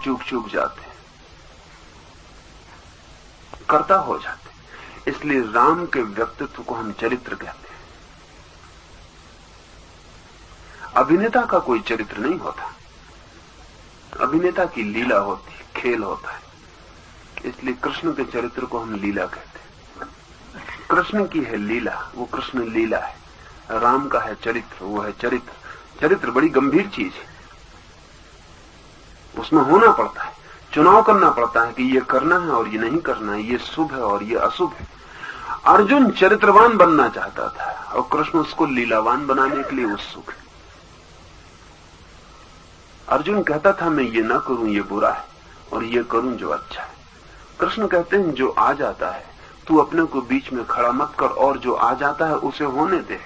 चूक जाते हैं, कर्ता हो जाते हैं। इसलिए राम के व्यक्तित्व को हम चरित्र कहते हैं। अभिनेता का कोई चरित्र नहीं होता, अभिनेता की लीला होती, खेल होता है। इसलिए कृष्ण के चरित्र को हम लीला कहते हैं। कृष्ण की है लीला, वो कृष्ण लीला है। राम का है चरित्र, वो है चरित्र। चरित्र बड़ी गंभीर चीज है, उसमें होना पड़ता है, चुनाव करना पड़ता है कि ये करना है और ये नहीं करना है, ये शुभ है और ये अशुभ है। अर्जुन चरित्रवान बनना चाहता था और कृष्ण उसको लीलावान बनाने के लिए उत्सुक है। अर्जुन कहता था मैं ये ना करूं ये बुरा है, और ये करूं जो अच्छा है। कृष्ण कहते हैं जो आ जाता है तू अपने को बीच में खड़ा मत कर, और जो आ जाता है उसे होने दे।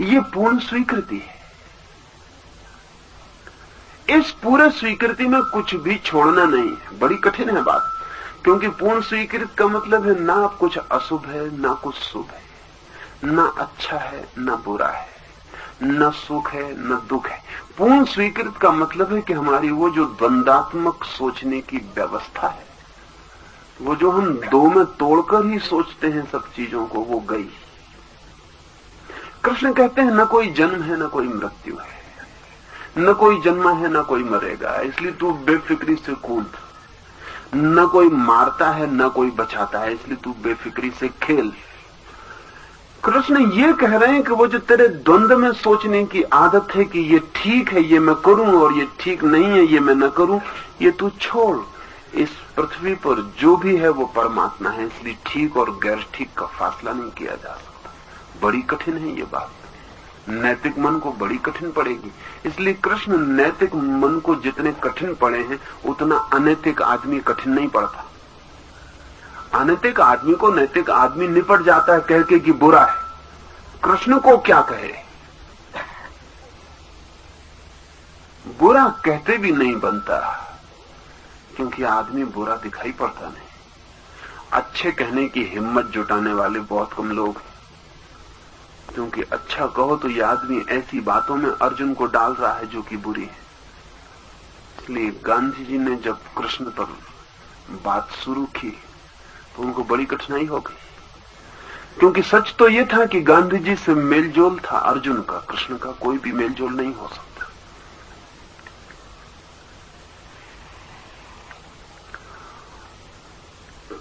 ये पूर्ण स्वीकृति है। इस पूरे स्वीकृति में कुछ भी छोड़ना नहीं है। बड़ी कठिन है बात, क्योंकि पूर्ण स्वीकृति का मतलब है ना कुछ अशुभ है ना कुछ शुभ है, ना अच्छा है ना बुरा है, न सुख है न दुख है। पूर्ण स्वीकृत का मतलब है कि हमारी वो जो द्वंदात्मक सोचने की व्यवस्था है, वो जो हम दो में तोड़कर ही सोचते हैं सब चीजों को, वो गई। कृष्ण कहते हैं न कोई जन्म है न कोई मृत्यु है, न कोई जन्मा है न कोई मरेगा, इसलिए तू बेफिक्री से कूद। न कोई मारता है न कोई बचाता है, इसलिए तू बेफिक्री से खेल। कृष्ण ये कह रहे हैं कि वो जो तेरे द्वंद्व में सोचने की आदत है कि ये ठीक है ये मैं करूं और ये ठीक नहीं है ये मैं न करूं, ये तू छोड़। इस पृथ्वी पर जो भी है वो परमात्मा है, इसलिए ठीक और गैर ठीक का फासला नहीं किया जा सकता। बड़ी कठिन है ये बात, नैतिक मन को बड़ी कठिन पड़ेगी। इसलिए कृष्ण नैतिक मन को जितने कठिन पड़े हैं उतना अनैतिक आदमी कठिन नहीं पड़ता। अनैतिक आदमी को नैतिक आदमी निपट जाता है कह के कि बुरा है। कृष्ण को क्या कहे, बुरा कहते भी नहीं बनता, क्योंकि आदमी बुरा दिखाई पड़ता नहीं। अच्छे कहने की हिम्मत जुटाने वाले बहुत कम लोग हैं, क्योंकि अच्छा कहो तो ये आदमी ऐसी बातों में अर्जुन को डाल रहा है जो कि बुरी है। इसलिए गांधी जी ने जब कृष्ण पर बात शुरू की तो उनको बड़ी कठिनाई हो गई, क्योंकि सच तो यह था कि गांधी जी से मेलजोल था अर्जुन का, कृष्ण का कोई भी मेलजोल नहीं हो सकता।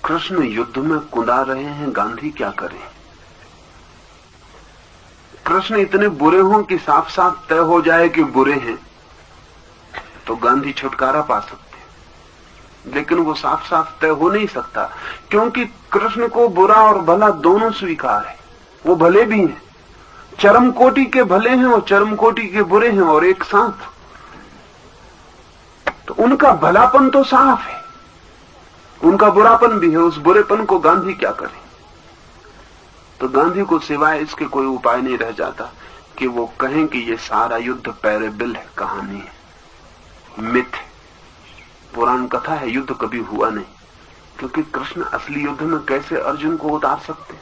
कृष्ण युद्ध में कुदा रहे हैं, गांधी क्या करें। कृष्ण इतने बुरे हों कि साफ साफ तय हो जाए कि बुरे हैं तो गांधी छुटकारा पा सकते, लेकिन वो साफ साफ तय हो नहीं सकता, क्योंकि कृष्ण को बुरा और भला दोनों स्वीकार है। वो भले भी हैं, चरम कोटि के भले हैं और चरम कोटि के बुरे हैं, और एक साथ। तो उनका भलापन तो साफ है, उनका बुरापन भी है। उस बुरेपन को गांधी क्या करे। तो गांधी को सिवाय इसके कोई उपाय नहीं रह जाता कि वो कहें कि ये सारा युद्ध पैरेबल है, कहानी है, मिथ है, पुराण कथा है, युद्ध कभी हुआ नहीं। क्योंकि कृष्ण असली युद्ध में कैसे अर्जुन को उतार सकते।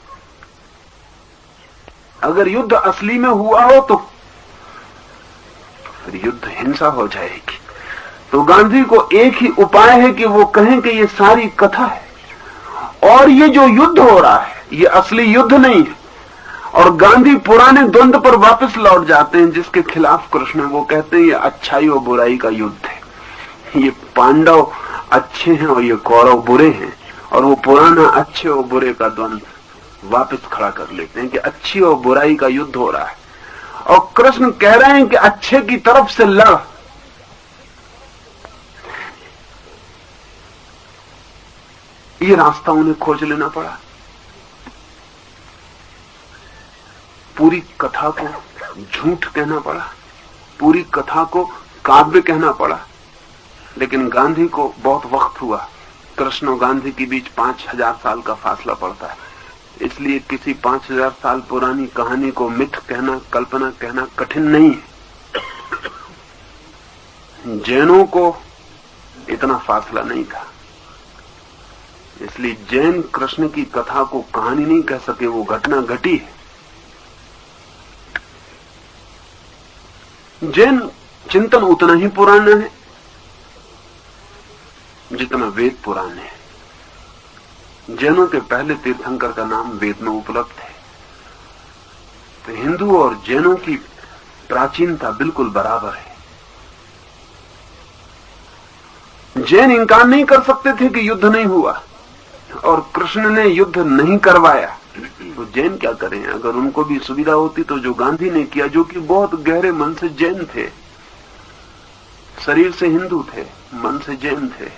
अगर युद्ध असली में हुआ हो तो फिर युद्ध हिंसा हो जाएगी। तो गांधी को एक ही उपाय है कि वो कहें कि ये सारी कथा है और ये जो युद्ध हो रहा है ये असली युद्ध नहीं है। और गांधी पुराने द्वंद्व पर वापस लौट जाते हैं जिसके खिलाफ कृष्ण, वो कहते हैं ये अच्छाई और बुराई का युद्ध है, ये पांडव अच्छे हैं और ये कौरव बुरे हैं, और वो पुराना अच्छे और बुरे का द्वंद्व वापस खड़ा कर लेते हैं कि अच्छी और बुराई का युद्ध हो रहा है। और कृष्ण कह रहे हैं कि अच्छे की तरफ से लड़। ये रास्ता उन्हें खोज लेना पड़ा। पूरी कथा को झूठ कहना पड़ा, पूरी कथा को काव्य कहना पड़ा। लेकिन गांधी को बहुत वक्त हुआ, कृष्ण और गांधी के बीच 5000 साल का फासला पड़ता है। इसलिए किसी 5000 साल पुरानी कहानी को मिथ कहना, कल्पना कहना कठिन नहीं है। जैनों को इतना फासला नहीं था, इसलिए जैन कृष्ण की कथा को कहानी नहीं कह सके, वो घटना घटी है। जैन चिंतन उतना ही पुराना है जितना वेद पुराण है। जैनों के पहले तीर्थंकर का नाम वेद में उपलब्ध है। तो हिंदू और जैनों की प्राचीनता बिल्कुल बराबर है। जैन इंकार नहीं कर सकते थे कि युद्ध नहीं हुआ और कृष्ण ने युद्ध नहीं करवाया, तो जैन क्या करें? अगर उनको भी सुविधा होती तो जो गांधी ने किया, जो कि बहुत गहरे मन से जैन थे, शरीर से हिंदू थे, मन से जैन थे।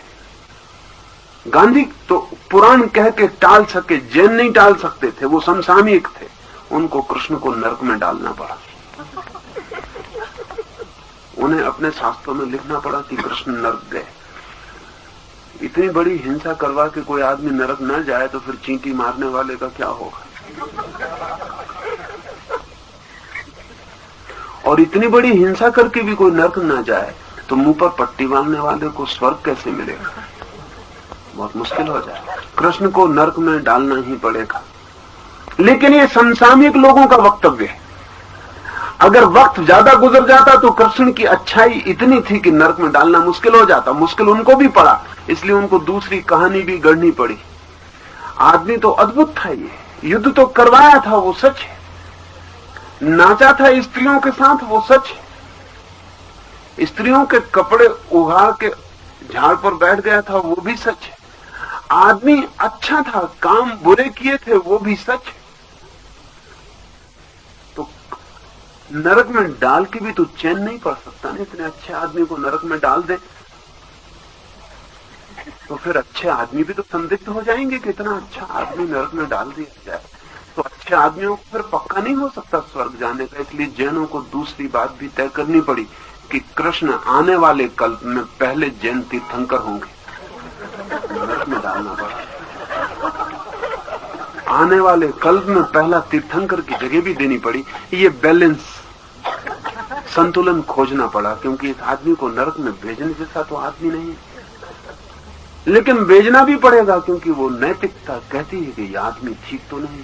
गांधी तो पुराण कह के टाल सके, जैन नहीं टाल सकते थे, वो समसामयिक थे। उनको कृष्ण को नरक में डालना पड़ा। उन्हें अपने शास्त्रों में लिखना पड़ा कि कृष्ण नरक गए। इतनी बड़ी हिंसा करवा के कोई आदमी नरक न जाए तो फिर चींटी मारने वाले का क्या होगा? और इतनी बड़ी हिंसा करके भी कोई नरक न जाए तो मुंह पर पट्टी बांधने वाले को स्वर्ग कैसे मिलेगा? बहुत मुश्किल हो जाए। कृष्ण को नरक में डालना ही पड़ेगा। लेकिन ये समसामयिक लोगों का वक्तव्य है। अगर वक्त ज्यादा गुजर जाता तो कृष्ण की अच्छाई इतनी थी कि नरक में डालना मुश्किल हो जाता। मुश्किल उनको भी पड़ा, इसलिए उनको दूसरी कहानी भी गढ़नी पड़ी। आदमी तो अद्भुत था, ये युद्ध तो करवाया था, वो सच है। नाचा था स्त्रियों के साथ, वो सच है। स्त्रियों के कपड़े उगाड़ के झाड़ पर बैठ गया था, वो भी सच है। आदमी अच्छा था, काम बुरे किए थे, वो भी सच है। तो नरक में डाल के भी तो चैन नहीं पड़ सकता ना। इतने अच्छे आदमी को नरक में डाल दे तो फिर अच्छे आदमी भी तो संदिग्ध हो जाएंगे कि इतना अच्छा आदमी नरक में डाल दिया जाए। तो अच्छे आदमियों को फिर पक्का नहीं हो सकता स्वर्ग जाने का। इसलिए जैनों को दूसरी बात भी तय करनी पड़ी कि कृष्ण आने वाले कल्प में पहले जैन तीर्थंकर होंगे। नरक में डालना पड़ा। आने वाले कल्प में पहला तीर्थंकर की जगह भी देनी पड़ी। ये बैलेंस, संतुलन खोजना पड़ा, क्योंकि इस आदमी को नरक में भेजने जैसा तो आदमी नहीं है। लेकिन भेजना भी पड़ेगा, क्योंकि वो नैतिकता कहती है कि ये आदमी ठीक तो नहीं।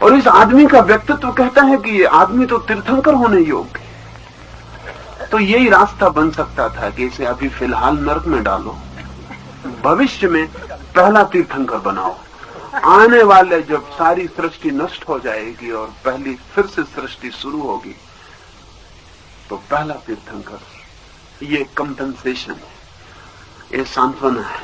और इस आदमी का व्यक्तित्व कहता है कि ये आदमी तो तीर्थंकर होने योग्य है। तो यही रास्ता बन सकता था कि इसे अभी फिलहाल नरक में डालो, भविष्य में पहला तीर्थंकर बनाओ। आने वाले जब सारी सृष्टि नष्ट हो जाएगी और पहली फिर से सृष्टि शुरू होगी तो पहला तीर्थंकर। ये कंपेंसेशन है, ये सांत्वना है।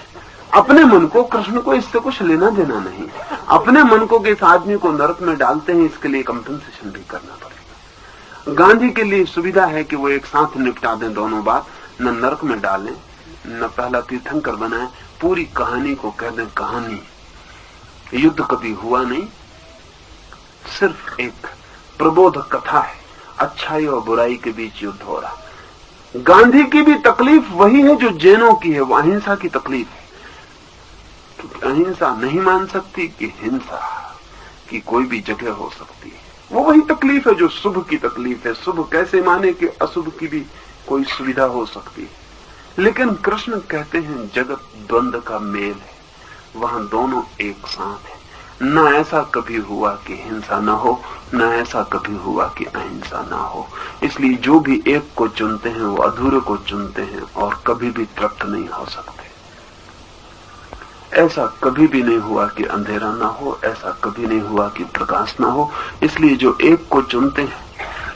अपने मन को, कृष्ण को इससे कुछ लेना देना नहीं। अपने मन को कि इस आदमी को नरक में डालते हैं, इसके लिए कंपेंसेशन भी करना पड़ेगा। गांधी के लिए सुविधा है कि वो एक साथ निपटा दें दोनों बात, न नरक में डालें न पहला तीर्थंकर बनाएं। पूरी कहानी को कह दें कहानी, युद्ध कभी हुआ नहीं, सिर्फ एक प्रबोधक कथा है। अच्छाई और बुराई के बीच युद्ध हो रहा। गांधी की भी तकलीफ वही है जो जैनों की है, वो अहिंसा की तकलीफ है। क्योंकि अहिंसा नहीं मान सकती कि हिंसा की कोई भी जगह हो सकती है। वो वही तकलीफ है जो शुभ की तकलीफ है। शुभ कैसे माने कि अशुभ की भी कोई सुविधा हो सकती है। लेकिन कृष्ण कहते हैं जगत द्वंद्व का मेल है, वहां दोनों एक साथ है। न ऐसा कभी हुआ कि हिंसा न हो, न ऐसा कभी हुआ कि अहिंसा न हो। इसलिए जो भी एक को चुनते हैं वो अधूरे को चुनते हैं और कभी भी तृप्त नहीं हो सकते। ऐसा कभी भी नहीं हुआ कि अंधेरा ना हो, ऐसा कभी नहीं हुआ कि प्रकाश ना हो। इसलिए जो एक को चुनते हैं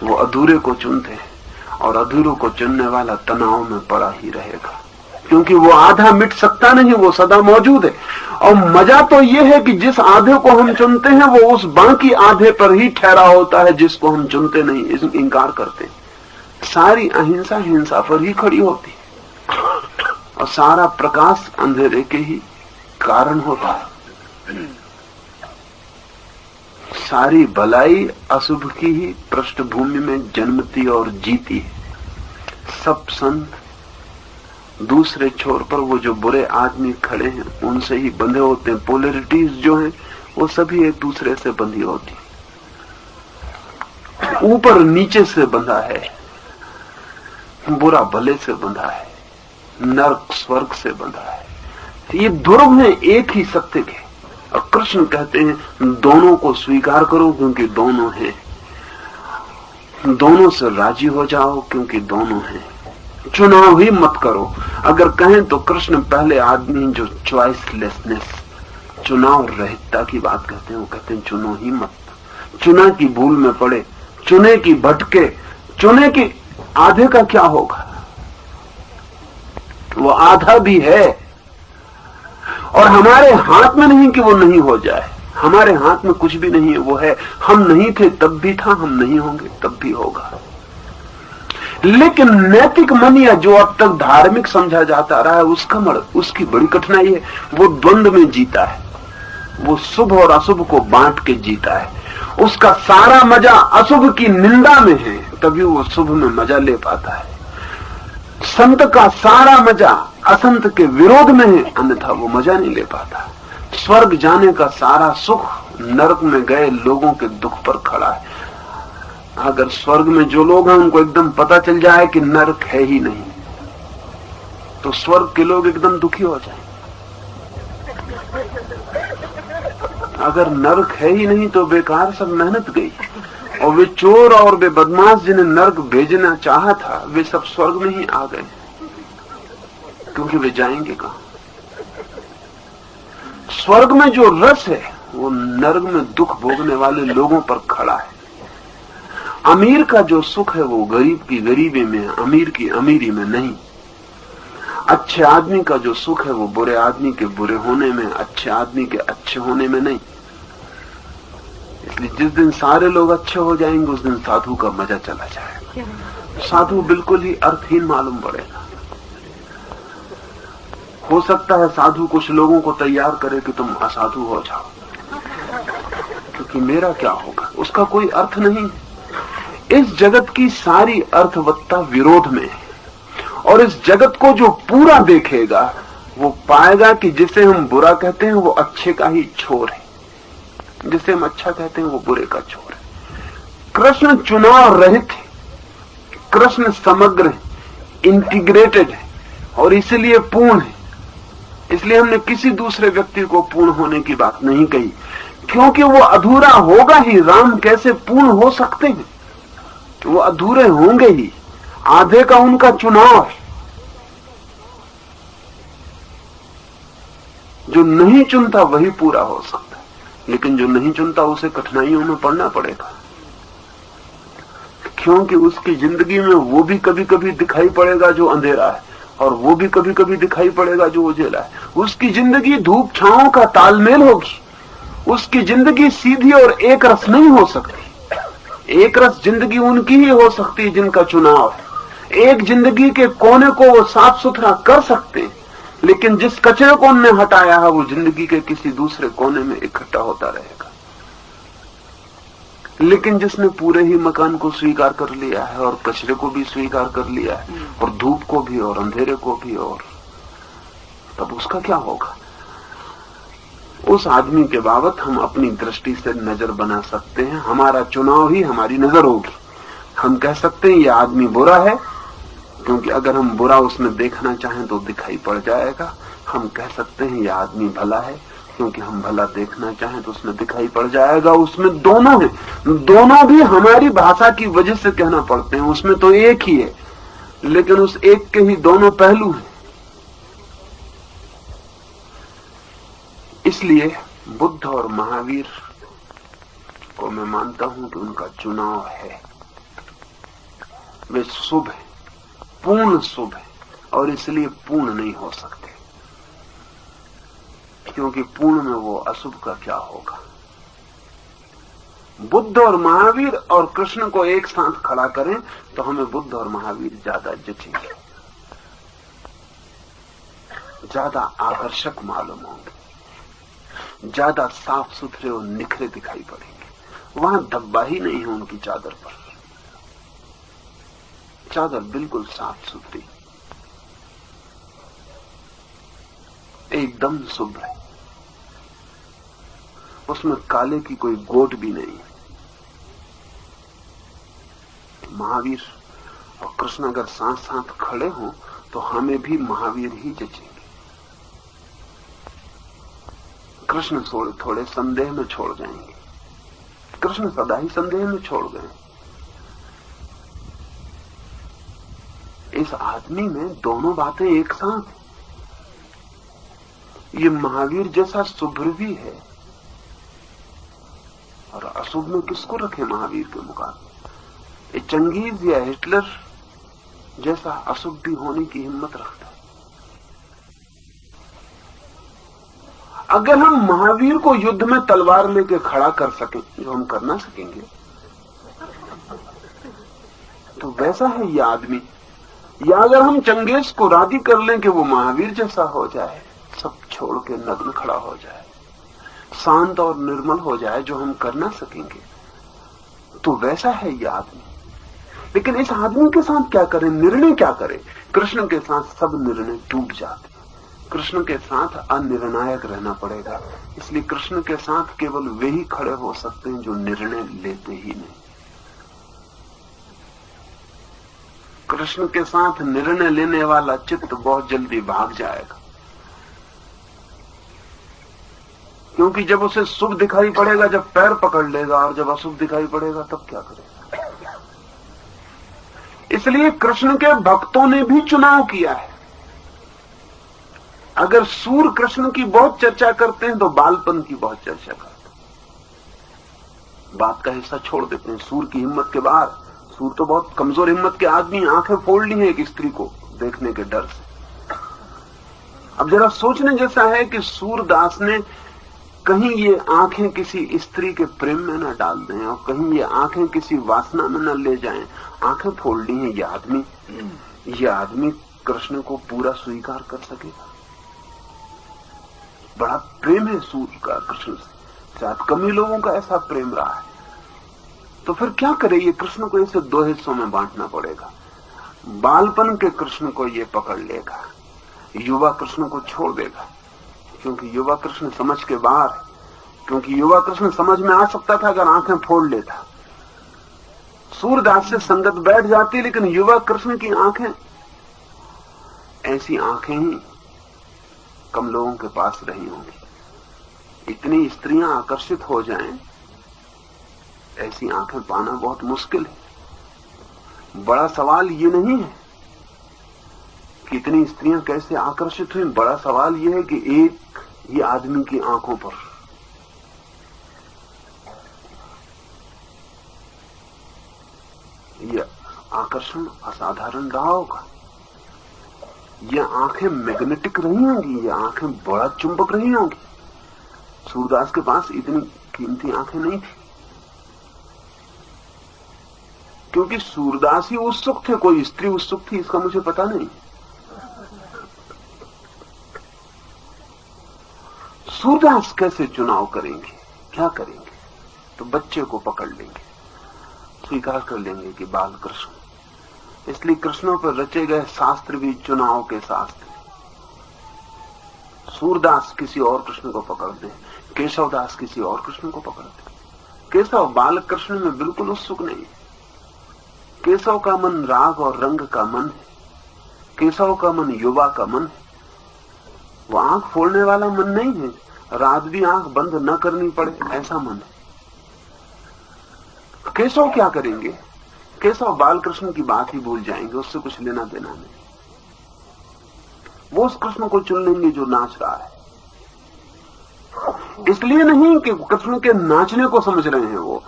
वो अधूरे को चुनते हैं, और अधूरे को चुनने वाला तनाव में पड़ा ही रहेगा, क्योंकि वो आधा मिट सकता नहीं, वो सदा मौजूद है। और मजा तो ये है कि जिस आधे को हम चुनते हैं वो उस बाकी आधे पर ही ठहरा होता है जिसको हम चुनते नहीं, इंकार करते। सारी अहिंसा हिंसा पर ही खड़ी होती है और सारा प्रकाश अंधेरे के ही कारण होता है। सारी भलाई अशुभ की ही पृष्ठभूमि में जन्मती और जीती है। सब संत दूसरे छोर पर वो जो बुरे आदमी खड़े हैं उनसे ही बंधे होते हैं। पोलैरिटीज जो हैं वो सभी एक दूसरे से बंधी होती है। ऊपर नीचे से बंधा है, बुरा भले से बंधा है, नरक स्वर्ग से बंधा है। ये ध्रुव है एक ही सत्य के। और कृष्ण कहते हैं दोनों को स्वीकार करो क्योंकि दोनों हैं, दोनों से राजी हो जाओ क्योंकि दोनों हैं। चुनाव ही मत करो। अगर कहें तो कृष्ण पहले आदमी जो चॉइसलेसनेस, चुनाव रहितता की बात कहते हैं, वो कहते हैं चुनो ही मत। चुना की भूल में पड़े, चुने की भटके, चुने की आधे का क्या होगा, वो आधा भी है और हमारे हाथ में नहीं कि वो नहीं हो जाए। हमारे हाथ में कुछ भी नहीं है, वो है। हम नहीं थे तब भी था, हम नहीं होंगे तब भी होगा। लेकिन नैतिक मन या जो अब तक धार्मिक समझा जाता रहा है, उसकी बड़ी कठिनाई है। वो द्वंद्व में जीता है, वो शुभ और अशुभ को बांट के जीता है। उसका सारा मजा अशुभ की निंदा में है, तभी वो शुभ में मजा ले पाता है। संत का सारा मजा असंत के विरोध में है, अन्यथा वो मजा नहीं ले पाता। स्वर्ग जाने का सारा सुख नरक में गए लोगों के दुख पर खड़ा है। अगर स्वर्ग में जो लोग हैं उनको एकदम पता चल जाए कि नरक है ही नहीं, तो स्वर्ग के लोग एकदम दुखी हो जाएं। अगर नरक है ही नहीं तो बेकार सब मेहनत गई। और वे चोर और वे बदमाश जिन्हें नरक भेजना चाहा था, वे सब स्वर्ग में ही आ गए, क्योंकि वे जाएंगे कहां। स्वर्ग में जो रस है वो नरक में दुख भोगने वाले लोगों पर खड़ा है। अमीर का जो सुख है वो गरीब की गरीबी में, अमीर की अमीरी में नहीं। अच्छे आदमी का जो सुख है वो बुरे आदमी के बुरे होने में, अच्छे आदमी के अच्छे होने में नहीं। इसलिए जिस दिन सारे लोग अच्छे हो जाएंगे उस दिन साधु का मजा चला जाएगा। साधु बिल्कुल ही अर्थहीन मालूम पड़ेगा। हो सकता है साधु कुछ लोगों को तैयार करे कि तुम असाधु हो जाओ, क्योंकि मेरा क्या होगा, उसका कोई अर्थ नहीं। इस जगत की सारी अर्थवत्ता विरोध में है, और इस जगत को जो पूरा देखेगा वो पाएगा कि जिसे हम बुरा कहते हैं वो अच्छे का ही छोर है, जिसे हम अच्छा कहते हैं वो बुरे का छोर है। कृष्ण चुनाव रहित है, कृष्ण समग्र है, इंटीग्रेटेड है और इसलिए पूर्ण है। इसलिए हमने किसी दूसरे व्यक्ति को पूर्ण होने की बात नहीं कही, क्योंकि वो अधूरा होगा ही। राम कैसे पूर्ण हो सकते हैं, वो अधूरे होंगे ही। आधे का उनका चुनाव है। जो नहीं चुनता वही पूरा हो सकता है, लेकिन जो नहीं चुनता उसे कठिनाइयों में पड़ना पड़ेगा, क्योंकि उसकी जिंदगी में वो भी कभी कभी दिखाई पड़ेगा जो अंधेरा है, और वो भी कभी कभी दिखाई पड़ेगा जो उजेला है। उसकी जिंदगी धूप छांव का तालमेल होगी। उसकी जिंदगी सीधी और एक रस नहीं हो सकती। एक रस जिंदगी उनकी ही हो सकती है जिनका चुनाव है। एक जिंदगी के कोने को वो साफ सुथरा कर सकते हैं, लेकिन जिस कचरे को उन्होंने हटाया है वो जिंदगी के किसी दूसरे कोने में इकट्ठा होता रहेगा। लेकिन जिसने पूरे ही मकान को स्वीकार कर लिया है और कचरे को भी स्वीकार कर लिया है और धूप को भी और अंधेरे को भी, और तब उसका क्या होगा? उस आदमी के बाबत हम अपनी दृष्टि से नजर बना सकते हैं। हमारा चुनाव ही हमारी नजर होगी। हम कह सकते हैं यह आदमी बुरा है, क्योंकि अगर हम बुरा उसमें देखना चाहें तो दिखाई पड़ जाएगा। हम कह सकते हैं यह आदमी भला है, क्योंकि हम भला देखना चाहें तो उसमें दिखाई पड़ जाएगा। उसमें दोनों हैं, दोनों भी हमारी भाषा की वजह से कहना पड़ते हैं। उसमें तो एक ही है, लेकिन उस एक के ही दोनों पहलू हैं। इसलिए बुद्ध और महावीर को मैं मानता हूं कि उनका चुनाव है। वे शुभ है, पूर्ण शुभ है, और इसलिए पूर्ण नहीं हो सकते, क्योंकि पूर्ण में वो अशुभ का क्या होगा। बुद्ध और महावीर और कृष्ण को एक साथ खड़ा करें तो हमें बुद्ध और महावीर ज्यादा जचेंगे, ज्यादा आकर्षक मालूम होंगे, ज्यादा साफ सुथरे और निखरे दिखाई पड़ेंगे। वहां धब्बा ही नहीं है उनकी चादर पर। चादर बिल्कुल साफ सुथरी, एकदम शुभ्र है, उसमें काले की कोई गोट भी नहीं है। महावीर और कृष्ण अगर साथ साथ खड़े हों तो हमें भी महावीर ही जचेंगे। कृष्ण थोड़े संदेह में छोड़ जाएंगे। कृष्ण सदा ही संदेह में छोड़ गए। इस आदमी में दोनों बातें एक साथ। ये महावीर जैसा शुभ्र भी है और अशुभ में किसको रखे महावीर के मुकाबले। ये चंगेज या हिटलर जैसा अशुभ भी होने की हिम्मत रखता है। अगर हम महावीर को युद्ध में तलवार लेके खड़ा कर सकें, जो हम कर ना सकेंगे, तो वैसा है ये आदमी। या अगर हम चंगेज को राजी कर लें कि वो महावीर जैसा हो जाए, सब छोड़ के नग्न खड़ा हो जाए, शांत और निर्मल हो जाए, जो हम कर ना सकेंगे, तो वैसा है ये आदमी। लेकिन इस आदमी के साथ क्या करें, निर्णय क्या करें? कृष्ण के साथ सब निर्णय टूट जाते। कृष्ण के साथ अनिर्णायक रहना पड़ेगा। इसलिए कृष्ण के साथ केवल वे ही खड़े हो सकते हैं जो निर्णय लेते ही नहीं। कृष्ण के साथ निर्णय लेने वाला चित्त बहुत जल्दी भाग जाएगा, क्योंकि जब उसे शुभ दिखाई पड़ेगा, जब पैर पकड़ लेगा, और जब अशुभ दिखाई पड़ेगा तब क्या करेगा? इसलिए कृष्ण के भक्तों ने भी चुनाव किया है। अगर सूर कृष्ण की बहुत चर्चा करते हैं तो बालपन की बहुत चर्चा करते हैं, बात का हिस्सा छोड़ देते हैं। सूर की हिम्मत के बाहर, सूर तो बहुत कमजोर हिम्मत के आदमी, आंखें फोड़ ली हैं एक स्त्री को देखने के डर से। अब जरा सोचने जैसा है कि सूरदास ने कहीं ये आंखें किसी स्त्री के प्रेम में न डाल दें और कहीं ये आंखें किसी वासना में न ले जाएं, आंखें फोड़ ली हैं। ये आदमी कृष्ण को पूरा स्वीकार कर सकेगा? बड़ा प्रेम है सूर का कृष्ण से, शायद कम ही लोगों का ऐसा प्रेम रहा है। तो फिर क्या करे? ये कृष्ण को इसे दो हिस्सों में बांटना पड़ेगा। बालपन के कृष्ण को ये पकड़ लेगा, युवा कृष्ण को छोड़ देगा, क्योंकि युवा कृष्ण समझ के बाहर है। क्योंकि युवा कृष्ण समझ में आ सकता था अगर आंखें फोड़ लेता, सूरदास से संगत बैठ जाती, लेकिन युवा कृष्ण की आंखें, ऐसी आंखें ही कम लोगों के पास रही होंगी। इतनी स्त्रियां आकर्षित हो जाएं, ऐसी आंखें पाना बहुत मुश्किल है। बड़ा सवाल ये नहीं है कि इतनी स्त्रियां कैसे आकर्षित हुई, बड़ा सवाल यह है कि एक ये आदमी की आंखों पर यह आकर्षण असाधारण रहा होगा। ये आंखें मैग्नेटिक रही होंगी, ये आंखें बड़ा चुंबक रही होंगी। सूरदास के पास इतनी कीमती आंखें नहीं थी, क्योंकि सूरदास ही उत्सुक थे। कोई स्त्री उत्सुक थी इसका मुझे पता नहीं। सूरदास कैसे चुनाव करेंगे, क्या करेंगे? तो बच्चे को पकड़ लेंगे, स्वीकार कर लेंगे कि बाल कृष्ण। इसलिए कृष्णों पर रचे गए शास्त्र भी चुनाव के शास्त्र। सूरदास किसी और कृष्ण को पकड़ दे, केशवदास किसी और कृष्ण को पकड़ दे। केशव बाल कृष्ण में बिल्कुल उत्सुक नहीं है। केशव का मन राग और रंग का मन है, केशव का मन युवा का मन है। वो आंख फोड़ने वाला मन नहीं है, रात भी आंख बंद न करनी पड़े ऐसा मन है। केशव क्या करेंगे? केशव बाल कृष्ण की बात ही भूल जाएंगे, उससे कुछ लेना देना नहीं। वो उस कृष्ण को चुन लेंगे जो नाच रहा है। इसलिए नहीं कि कृष्ण के नाचने को समझ रहे हैं वो,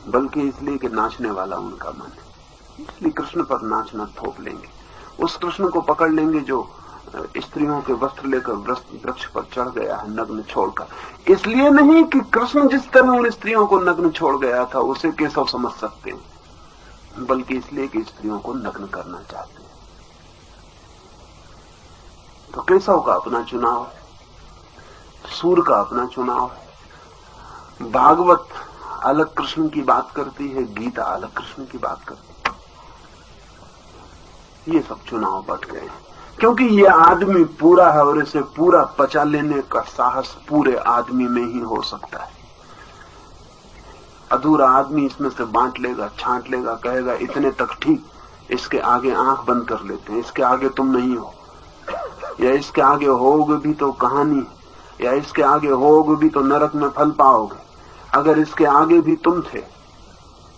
बल्कि इसलिए कि नाचने वाला उनका मन है। इसलिए कृष्ण पर नाचना थोप लेंगे। उस कृष्ण को पकड़ लेंगे जो स्त्रियों के वस्त्र लेकर वृक्ष पर चढ़ गया है नग्न छोड़कर। इसलिए नहीं कि कृष्ण जिस तरह उन स्त्रियों को नग्न छोड़ गया था उसे केशव समझ सकते हैं, बल्कि इसलिए कि स्त्रियों को नग्न करना चाहते हैं। तो केशव का अपना चुनाव है, सूर का अपना चुनाव है। भागवत अलग कृष्ण की बात करती है, गीता अलग कृष्ण की बात करती है। ये सब चुनाव बट गए हैं, क्योंकि ये आदमी पूरा है और इसे पूरा पचा लेने का साहस पूरे आदमी में ही हो सकता है। अधूरा आदमी इसमें से बांट लेगा, छांट लेगा, कहेगा इतने तक ठीक, इसके आगे आंख बंद कर लेते हैं, इसके आगे तुम नहीं हो, या इसके आगे होगे भी तो कहानी, या इसके आगे होगे भी तो नरक में फल पाओगे। अगर इसके आगे भी तुम थे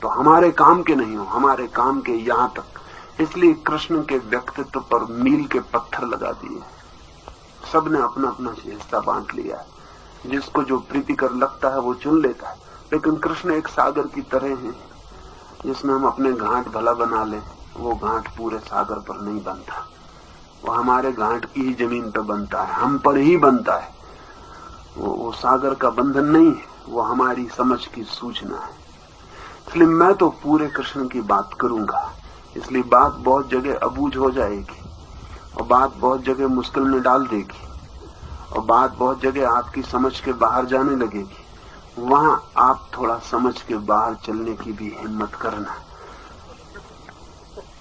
तो हमारे काम के नहीं हो, हमारे काम के यहां तक। इसलिए कृष्ण के व्यक्तित्व पर मील के पत्थर लगा दिए। सबने अपना अपना हिस्सा बांट लिया। जिसको जो प्रीतिकर लगता है वो चुन लेता है। लेकिन कृष्ण एक सागर की तरह है, जिसमें हम अपने घाट भला बना लें, वो घाट पूरे सागर पर नहीं बनता। वो हमारे घाट की ही जमीन पर बनता है, हम पर ही बनता है। वो सागर का बंधन नहीं है, वो हमारी समझ की सूचना है। इसलिए मैं तो पूरे कृष्ण की बात करूंगा। इसलिए बात बहुत जगह अबूझ हो जाएगी, और बात बहुत जगह मुश्किल में डाल देगी, और बात बहुत जगह आपकी समझ के बाहर जाने लगेगी। वहां आप थोड़ा समझ के बाहर चलने की भी हिम्मत करना,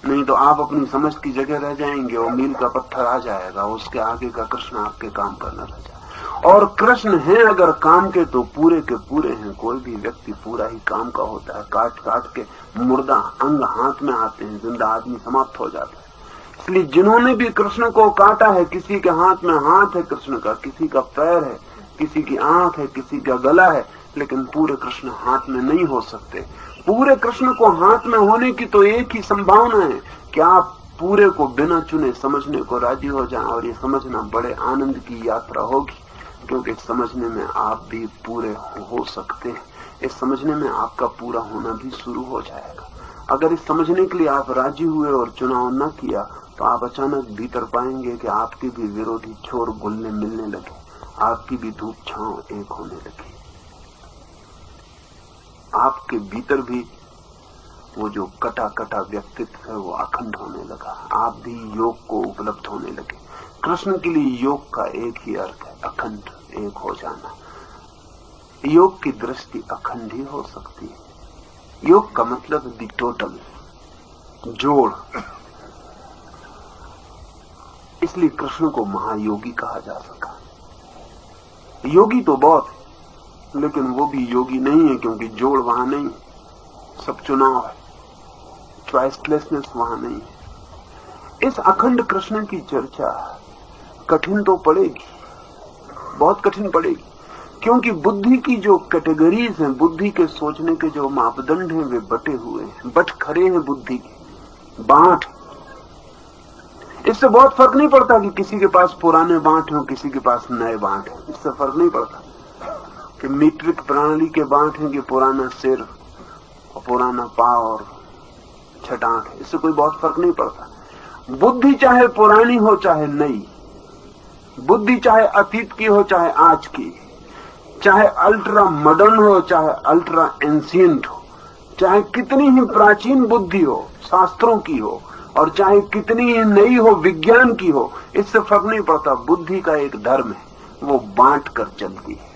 नहीं तो आप अपनी समझ की जगह रह जाएंगे और मील का पत्थर आ जाएगा। उसके आगे का कृष्ण आपके काम करना रह जाए। और कृष्ण है अगर काम के तो पूरे के पूरे हैं। कोई भी व्यक्ति पूरा ही काम का होता है। काट काट के मुर्दा अंग हाथ में आते हैं, जिंदा आदमी समाप्त हो जाता है। इसलिए जिन्होंने भी कृष्ण को काटा है, किसी के हाथ में हाथ है कृष्ण का, किसी का पैर है, किसी की आंख है, किसी का गला है, लेकिन पूरे कृष्ण हाथ में नहीं हो सकते। पूरे कृष्ण को हाथ में होने की तो एक ही संभावना है कि आप पूरे को बिना चुने समझने को राजी हो जाएं। और ये समझना बड़े आनंद की यात्रा होगी, क्योंकि समझने में आप भी पूरे हो सकते हैं। इस समझने में आपका पूरा होना भी शुरू हो जाएगा। अगर इस समझने के लिए आप राजी हुए और चुनाव न किया, तो आप अचानक भीतर पाएंगे कि आपके भी विरोधी छोर घुलने मिलने लगे, आपकी भी धूप छांव एक होने लगी, आपके भीतर भी वो जो कटा कटा व्यक्तित्व है वो अखंड होने लगा। आप भी योग को उपलब्ध होने लगे। कृष्ण के लिए योग का एक ही अर्थ है, अखंड, एक हो जाना। योग की दृष्टि अखंड ही हो सकती है। योग का मतलब दी टोटल, जोड़। इसलिए कृष्ण को महायोगी कहा जा सका। योगी तो बहुत है, लेकिन वो भी योगी नहीं है, क्योंकि जोड़ वहां नहीं, सब चुनाव है, चॉइसलेसनेस वहां नहीं है। इस अखंड कृष्ण की चर्चा कठिन तो पड़ेगी, बहुत कठिन पड़ेगी, क्योंकि बुद्धि की जो कैटेगरीज हैं, बुद्धि के सोचने के जो मापदंड हैं, वे बटे हुए हैं, बट खरे हैं बुद्धि के, बांट। इससे बहुत फर्क नहीं पड़ता कि किसी के पास पुराने बांट हो, किसी के पास नए बांट है। इससे फर्क नहीं पड़ता कि मीट्रिक प्रणाली के बांट हैं कि पुराना सिर और पुराना पाव और छटाक है। इससे कोई बहुत फर्क नहीं पड़ता। बुद्धि चाहे पुरानी हो चाहे नई, बुद्धि चाहे अतीत की हो चाहे आज की, चाहे अल्ट्रा मॉडर्न हो चाहे अल्ट्रा एंशिएंट हो, चाहे कितनी ही प्राचीन बुद्धि हो शास्त्रों की हो, और चाहे कितनी ही नई हो विज्ञान की हो, इससे फर्क नहीं पड़ता। बुद्धि का एक धर्म है, वो बांट कर चलती है,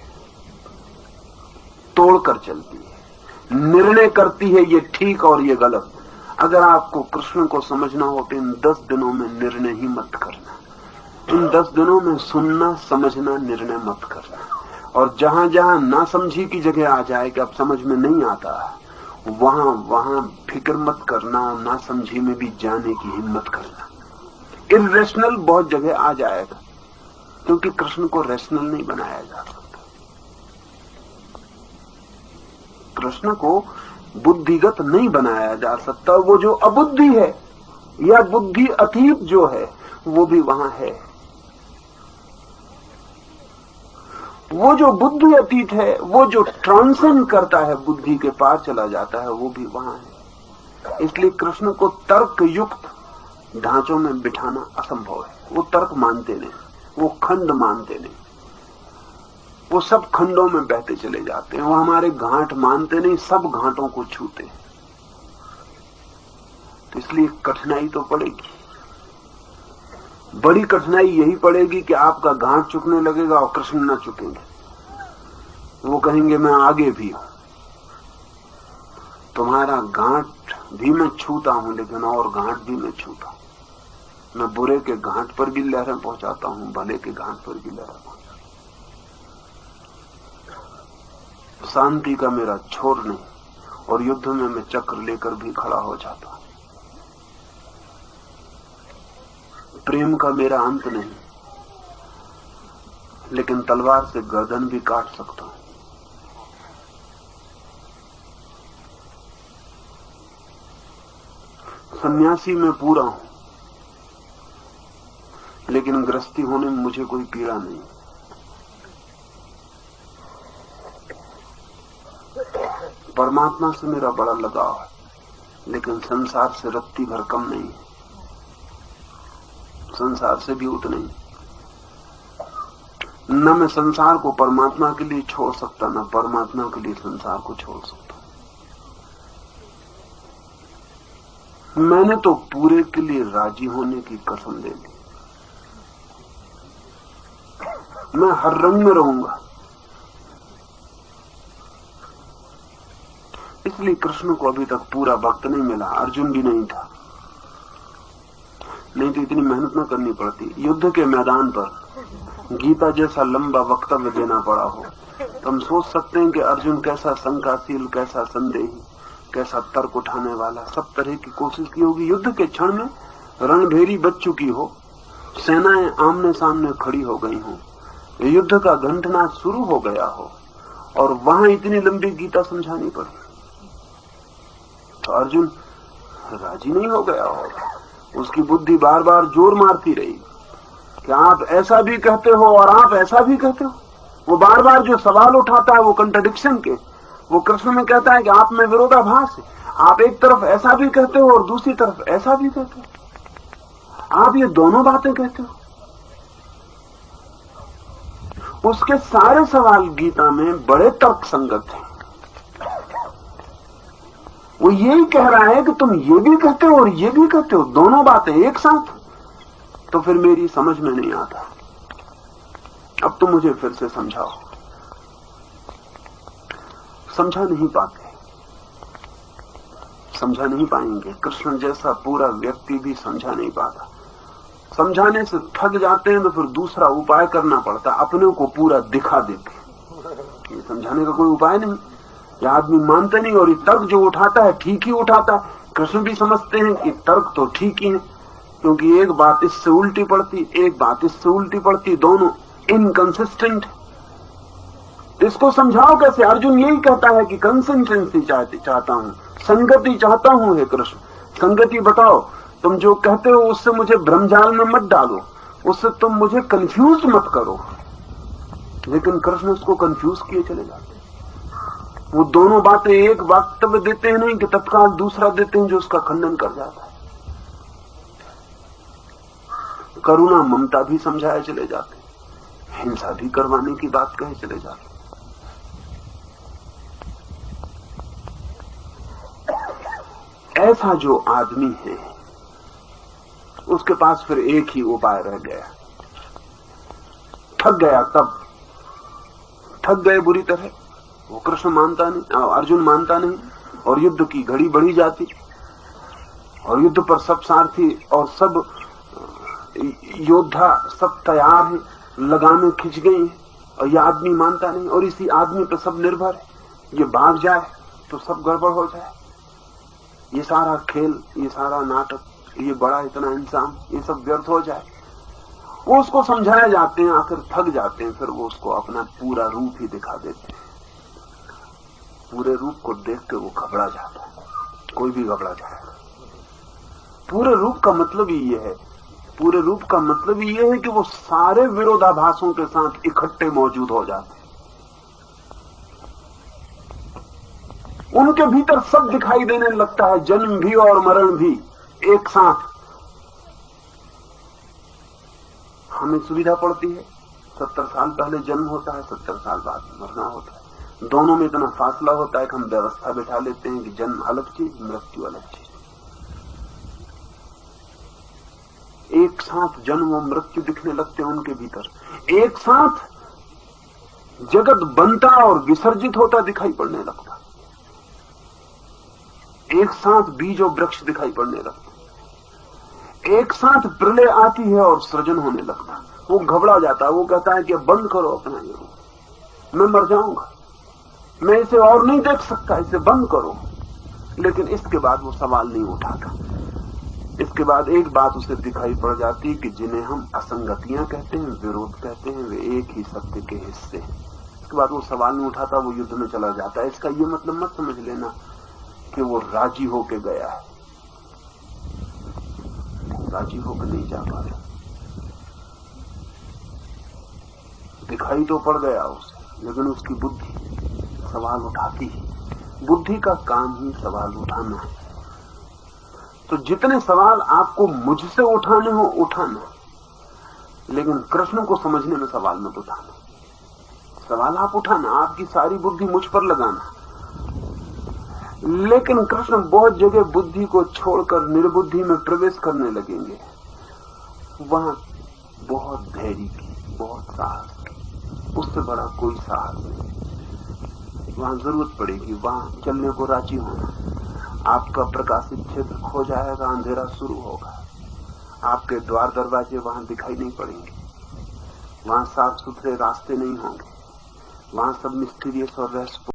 तोड़कर चलती है, निर्णय करती है ये ठीक और ये गलत। अगर आपको कृष्ण को समझना हो तो इन 10 दिनों में निर्णय ही मत करना। इन 10 दिनों में सुनना, समझना, निर्णय मत करना। और जहां जहां ना समझी की जगह आ जाए कि अब समझ में नहीं आता, वहां फिक्र मत करना, ना समझी में भी जाने की हिम्मत करना। इरेशनल बहुत जगह आ जाएगा, क्योंकि कृष्ण को रैशनल नहीं बनाया जा सकता। कृष्ण को बुद्धिगत नहीं बनाया जा सकता। वो जो अबुद्धि है या बुद्धि अतीत जो है, वो भी वहां है। वो जो बुद्धि अतीत है, वो जो ट्रांसेंड करता है, बुद्धि के पार चला जाता है, वो भी वहां है। इसलिए कृष्ण को तर्क युक्त ढांचों में बिठाना असंभव है। वो तर्क मानते नहीं, वो खंड मानते नहीं, वो सब खंडों में बहते चले जाते हैं। वो हमारे घाट मानते नहीं, सब घाटों को छूते। तो इसलिए कठिनाई तो पड़ेगी, बड़ी कठिनाई यही पड़ेगी कि आपका घाट चुकने लगेगा और कृष्ण न चुकेंगे। वो कहेंगे मैं आगे भी हूं, तुम्हारा घाट भी मैं छूता हूं, लेकिन और घाट भी मैं छूता हूं। मैं बुरे के घाट पर भी लहरें पहुंचाता हूं, भले के घाट पर भी लहरें पहुंचाता हूं। शांति का मेरा छोर नहीं, और युद्ध में मैं चक्र लेकर भी खड़ा हो जाता हूं। प्रेम का मेरा अंत नहीं, लेकिन तलवार से गर्दन भी काट सकता हूं। सन्यासी में पूरा हूं, लेकिन गृहस्थी होने में मुझे कोई पीड़ा नहीं। परमात्मा से मेरा बड़ा लगाव है, लेकिन संसार से रत्ती भर कम नहीं है, संसार से भी उतना ही। न मैं संसार को परमात्मा के लिए छोड़ सकता, न परमात्मा के लिए संसार को छोड़ सकता। मैंने तो पूरे के लिए राजी होने की कसम ले ली। मैं हर रंग में रहूंगा। इसलिए कृष्ण को अभी तक पूरा भक्त नहीं मिला, अर्जुन भी नहीं था। नहीं तो इतनी मेहनत न करनी पड़ती। युद्ध के मैदान पर गीता जैसा लंबा वक्तव्य देना पड़ा हो तो हम सोच सकते हैं कि अर्जुन कैसा शंकाशील, कैसा संदेही, कैसा तर्क उठाने वाला, सब तरह की कोशिश की होगी। युद्ध के क्षण में रणभेरी बच चुकी हो, सेनाएं आमने सामने खड़ी हो गई हो, युद्ध का घंटनाद शुरू हो गया हो, और वहां इतनी लंबी गीता समझानी पड़ी तो अर्जुन राजी नहीं हो गया होगा। उसकी बुद्धि बार बार जोर मारती रही कि आप ऐसा भी कहते हो और आप ऐसा भी कहते हो। वो बार बार जो सवाल उठाता है वो कंट्राडिक्शन के, वो कृष्ण में कहता है कि आप में विरोधाभास है। आप एक तरफ ऐसा भी कहते हो और दूसरी तरफ ऐसा भी कहते हो, आप ये दोनों बातें कहते हो। उसके सारे सवाल गीता में बड़े तर्क संगत हैं। वो यही कह रहा है कि तुम ये भी कहते हो और ये भी कहते हो, दोनों बातें एक साथ। तो फिर मेरी समझ में नहीं आता। अब तुम मुझे फिर से समझाओ। समझा नहीं पाते, समझा नहीं पाएंगे। कृष्ण जैसा पूरा व्यक्ति भी समझा नहीं पाता। समझाने से थक जाते हैं तो फिर दूसरा उपाय करना पड़ता, अपने को पूरा दिखा देते। ये समझाने का कोई उपाय नहीं। यह आदमी मानते नहीं, और ये तर्क जो उठाता है ठीक ही उठाता है। कृष्ण भी समझते हैं कि तर्क तो ठीक ही है, क्योंकि एक बात इससे उल्टी पड़ती, एक बात इससे उल्टी पड़ती, दोनों इनकंसिस्टेंट। इसको समझाओ कैसे? अर्जुन यही कहता है कि कंसिस्टेंसी चाहता हूं, संगति चाहता हूं। हे कृष्ण, संगति बताओ। तुम जो कहते हो उससे मुझे भ्रमजाल में मत डालो, उससे तुम मुझे कंफ्यूज मत करो। लेकिन कृष्ण उसको कंफ्यूज किए चले जाते। वो दोनों बातें एक वक्तव्य देते हैं नहीं कि तत्काल दूसरा देते हैं जो उसका खंडन कर जाता है। करुणा ममता भी समझाए चले जाते, हिंसा भी करवाने की बात कहे चले जाते। ऐसा जो आदमी है उसके पास फिर एक ही उपाय रह गया। थक गया, तब थक गए बुरी तरह। वो कृष्ण मानता नहीं, अर्जुन मानता नहीं, और युद्ध की घड़ी बढ़ी जाती, और युद्ध पर सब सारथी और सब योद्धा सब तैयार हैं, लगामें खिंच गई हैं, और ये आदमी मानता नहीं। और इसी आदमी पर सब निर्भर है। ये भाग जाए तो सब गड़बड़ हो जाए। ये सारा खेल, ये सारा नाटक, ये बड़ा इतना इंसान, ये सब व्यर्थ हो जाए। वो उसको समझाए जाते हैं, आखिर थक जाते हैं, फिर वो उसको अपना पूरा रूप ही दिखा देते हैं। पूरे रूप को देख के वो घबरा जाता है। कोई भी घबरा जाएगा। पूरे रूप का मतलब ही ये है, पूरे रूप का मतलब ही ये है कि वो सारे विरोधाभासों के साथ इकट्ठे मौजूद हो जाते हैं। उनके भीतर सब दिखाई देने लगता है, जन्म भी और मरण भी एक साथ। हमें सुविधा पड़ती है, 70 साल पहले जन्म होता है, 70 साल बाद मरना होता है। दोनों में इतना फासला होता है कि हम व्यवस्था बिठा लेते हैं कि जन्म अलग चीज, मृत्यु अलग चीज। एक साथ जन्म और मृत्यु दिखने लगते हैं उनके भीतर। एक साथ जगत बनता और विसर्जित होता दिखाई पड़ने लगता। एक साथ बीज और वृक्ष दिखाई पड़ने लगता। एक साथ प्रलय आती है और सृजन होने लगता। वो घबरा जाता है, वो कहता है कि बंद करो अपना ये रूप, मैं मर जाऊंगा, मैं इसे और नहीं देख सकता, इसे बंद करो। लेकिन इसके बाद वो सवाल नहीं उठाता। इसके बाद एक बात उसे दिखाई पड़ जाती है कि जिन्हें हम असंगतियां कहते हैं, विरोध कहते हैं, वे एक ही सत्य के हिस्से हैं। इसके बाद वो सवाल नहीं उठाता, वो युद्ध में चला जाता है। इसका ये मतलब मत समझ लेना कि वो राजी होके गया है। राजी होकर नहीं जा पा रहा। दिखाई तो पड़ गया उसे, लेकिन उसकी बुद्धि सवाल उठाती है। बुद्धि का काम ही सवाल उठाना है। तो जितने सवाल आपको मुझसे उठाने हो उठाना, लेकिन कृष्ण को समझने में सवाल मत उठाना। सवाल आप उठाना, आपकी सारी बुद्धि मुझ पर लगाना, लेकिन कृष्ण बहुत जगह बुद्धि को छोड़कर निर्बुद्धि में प्रवेश करने लगेंगे। वहां बहुत धैर्य की, बहुत साहस की, उससे बड़ा कोई साहस नहीं। वहां जरूरत पड़ेगी, वहां चलने को राजी होना। आपका प्रकाशित क्षेत्र खो जाएगा, अंधेरा शुरू होगा। आपके द्वार दरवाजे वहां दिखाई नहीं पड़ेंगे, वहां साफ सुथरे रास्ते नहीं होंगे, वहां सब मिस्टीरियस और रहस्य